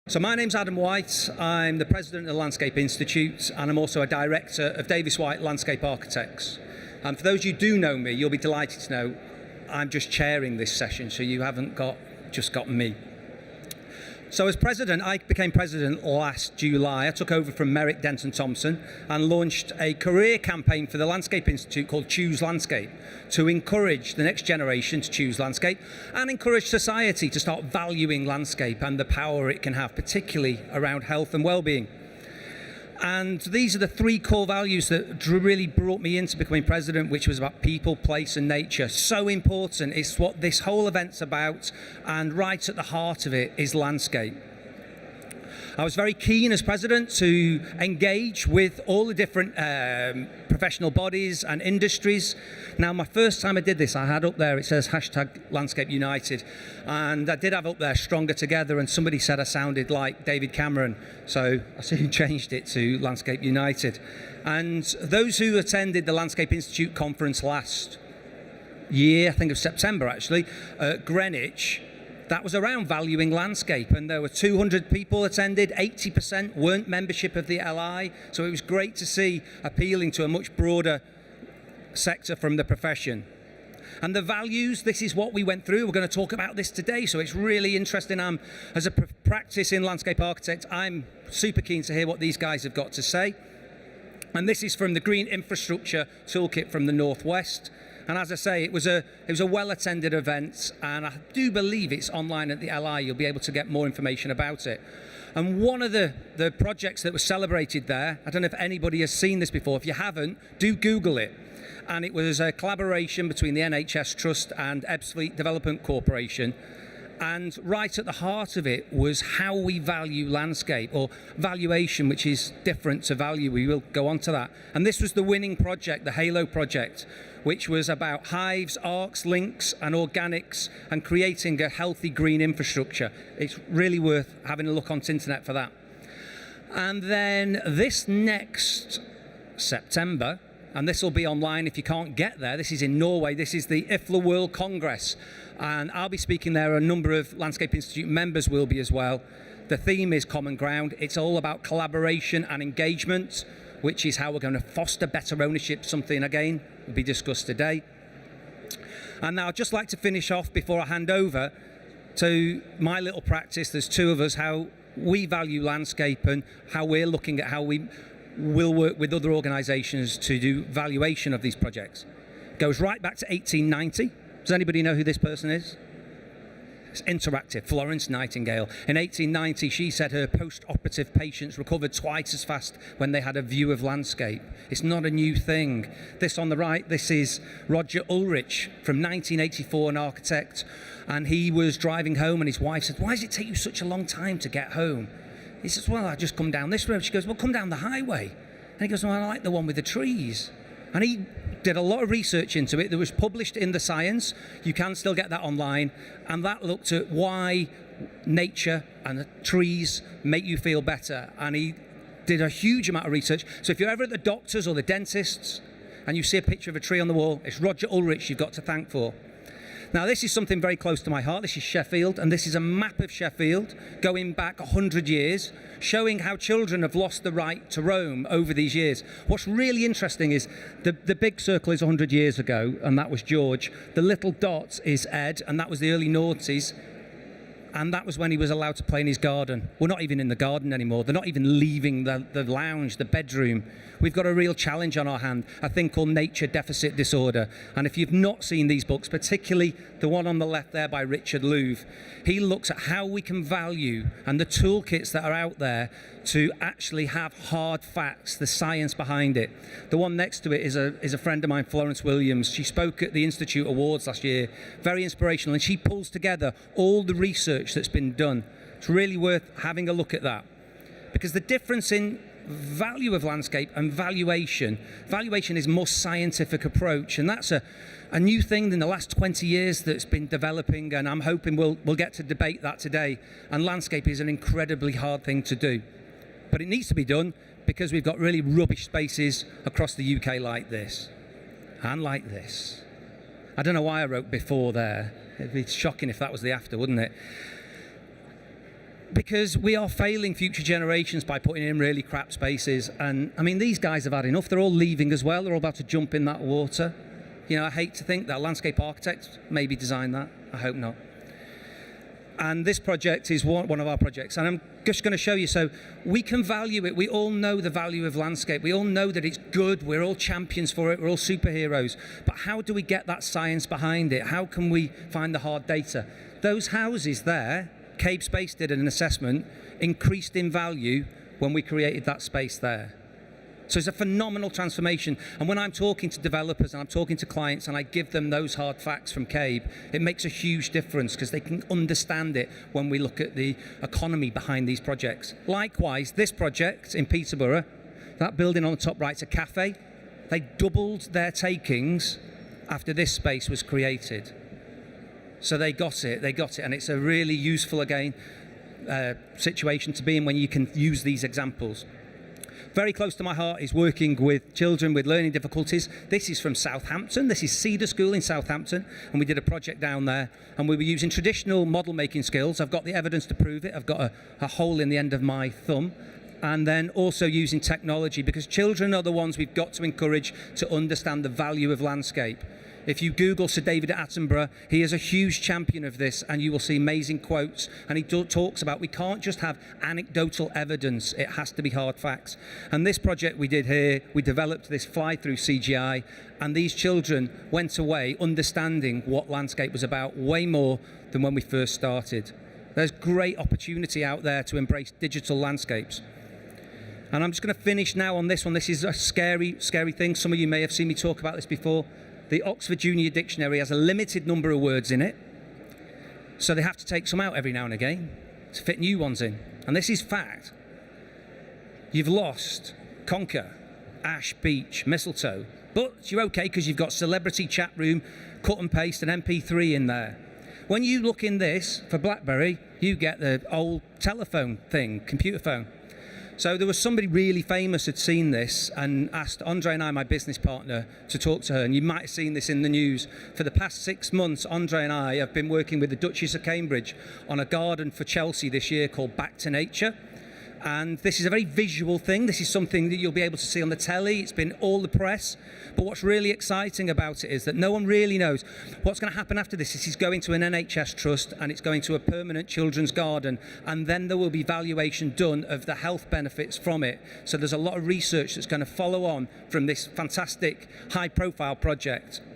So my name's Adam White. I'm the president of the Landscape Institute, and I'm also a director of Davis White Landscape Architects. And for those of you who do know me, you'll be delighted to know I'm just chairing this session, so you haven't just got me. So as president, I became president last July. I took over from Merrick Denton Thompson and launched a career campaign for the Landscape Institute called Choose Landscape, to encourage the next generation to choose landscape and encourage society to start valuing landscape and the power it can have, particularly around health and well-being. And these are the three core values that really brought me into becoming president, which was about people, place and nature. So important. It's what this whole event's about, and right at the heart of it is landscape. I was very keen as president to engage with all the different professional bodies and industries. Now, my first time I did this, I had up there, it says #Landscape United, and I did have up there Stronger Together, and somebody said I sounded like David Cameron, so I soon changed it to Landscape United. And those who attended the Landscape Institute conference last year, I think it was September actually, at Greenwich, that was around valuing landscape, and there were 200 people attended, 80% weren't membership of the LI, so it was great to see appealing to a much broader sector from the profession. And the values, this is what we went through. We're going to talk about this today, so it's really interesting. As a practice in landscape architect, I'm super keen to hear what these guys have got to say. And this is from the Green Infrastructure Toolkit from the Northwest. And as I say, it was a well-attended event, and I do believe it's online at the LI. You'll be able to get more information about it. And one of the projects that was celebrated there, I don't know if anybody has seen this before. If you haven't, do Google it. And it was a collaboration between the NHS Trust and Ebbsfleet Development Corporation. And right at the heart of it was how we value landscape, or valuation, which is different to value. We will go on to that. And this was the winning project, the Halo project, which was about hives, arcs, links and organics, and creating a healthy green infrastructure. It's really worth having a look on the internet for that. And then this next September, and this will be online if you can't get there, this is in Norway, this is the IFLA World Congress. And I'll be speaking there. A number of Landscape Institute members will be as well. The theme is common ground. It's all about collaboration and engagement, which is how we're going to foster better ownership, something again will be discussed today. And now I'd just like to finish off before I hand over to my little practice. There's two of us, how we value landscape and how we're looking at how we will work with other organisations to do valuation of these projects. It goes right back to 1890. Does anybody know who this person is? It's interactive, Florence Nightingale. In 1890, she said her post-operative patients recovered twice as fast when they had a view of landscape. It's not a new thing. This on the right, this is Roger Ulrich from 1984, an architect, and he was driving home and his wife said, "Why does it take you such a long time to get home?" He says, "Well, I just come down this road." She goes, "Well, come down the highway." And he goes, "Well, I like the one with the trees." And he did a lot of research into it that was published in the Science. You can still get that online. And that looked at why nature and the trees make you feel better. And he did a huge amount of research. So if you're ever at the doctor's or the dentist's and you see a picture of a tree on the wall, it's Roger Ulrich you've got to thank for. Now, this is something very close to my heart. This is Sheffield, and this is a map of Sheffield going back 100 years, showing how children have lost the right to roam over these years. What's really interesting is the big circle is 100 years ago, and that was George. The little dot is Ed, and that was the early noughties. And that was when he was allowed to play in his garden. We're not even in the garden anymore. They're not even leaving the lounge, the bedroom. We've got a real challenge on our hand, a thing called nature deficit disorder. And if you've not seen these books, particularly the one on the left there by Richard Louv, he looks at how we can value and the toolkits that are out there to actually have hard facts, the science behind it. The one next to it is a friend of mine, Florence Williams. She spoke at the Institute Awards last year, very inspirational, and she pulls together all the research that's been done. It's really worth having a look at that. Because the difference in value of landscape and valuation is a more scientific approach, and that's a new thing in the last 20 years that's been developing, and I'm hoping we'll get to debate that today. And landscape is an incredibly hard thing to do. But it needs to be done because we've got really rubbish spaces across the UK like this and like this. I don't know why I wrote before there. It'd be shocking if that was the after, wouldn't it? Because we are failing future generations by putting in really crap spaces. And I mean, these guys have had enough. They're all leaving as well. They're all about to jump in that water. You know, I hate to think that landscape architects maybe designed that. I hope not. And this project is one of our projects. And I'm just going to show you. So we can value it. We all know the value of landscape. We all know that it's good. We're all champions for it. We're all superheroes. But how do we get that science behind it? How can we find the hard data? Those houses there, Cabe Space did an assessment, increased in value when we created that space there. So it's a phenomenal transformation. And when I'm talking to developers and I'm talking to clients and I give them those hard facts from Cabe, it makes a huge difference because they can understand it when we look at the economy behind these projects. Likewise, this project in Peterborough, that building on the top right's a cafe. They doubled their takings after this space was created. So they got it, and it's a really useful, again, situation to be in when you can use these examples. Very close to my heart is working with children with learning difficulties. This is from Southampton. This is Cedar School in Southampton, and we did a project down there, and we were using traditional model making skills. I've got the evidence to prove it. I've got a hole in the end of my thumb. And then also using technology, because children are the ones we've got to encourage to understand the value of landscape. If you Google Sir David Attenborough, he is a huge champion of this, and you will see amazing quotes. And he talks about we can't just have anecdotal evidence, it has to be hard facts. And this project we did here, we developed this fly-through CGI, and these children went away understanding what landscape was about way more than when we first started. There's great opportunity out there to embrace digital landscapes. And I'm just going to finish now on this one. This is a scary, scary thing. Some of you may have seen me talk about this before. The Oxford Junior Dictionary has a limited number of words in it, so they have to take some out every now and again to fit new ones in. And this is fact. You've lost conker, ash, beech, mistletoe, but you're okay because you've got celebrity chat room, cut and paste, and MP3 in there. When you look in this for BlackBerry, you get the old telephone thing, computer phone. So there was somebody really famous had seen this and asked Andre and I, my business partner, to talk to her. And you might have seen this in the news. For the past 6 months, Andre and I have been working with the Duchess of Cambridge on a garden for Chelsea this year called Back to Nature. And this is a very visual thing. This is something that you'll be able to see on the telly. It's been all the press. But what's really exciting about it is that no one really knows what's going to happen after this. This is going to an NHS trust, and it's going to a permanent children's garden. And then there will be valuation done of the health benefits from it. So there's a lot of research that's going to follow on from this fantastic high-profile project.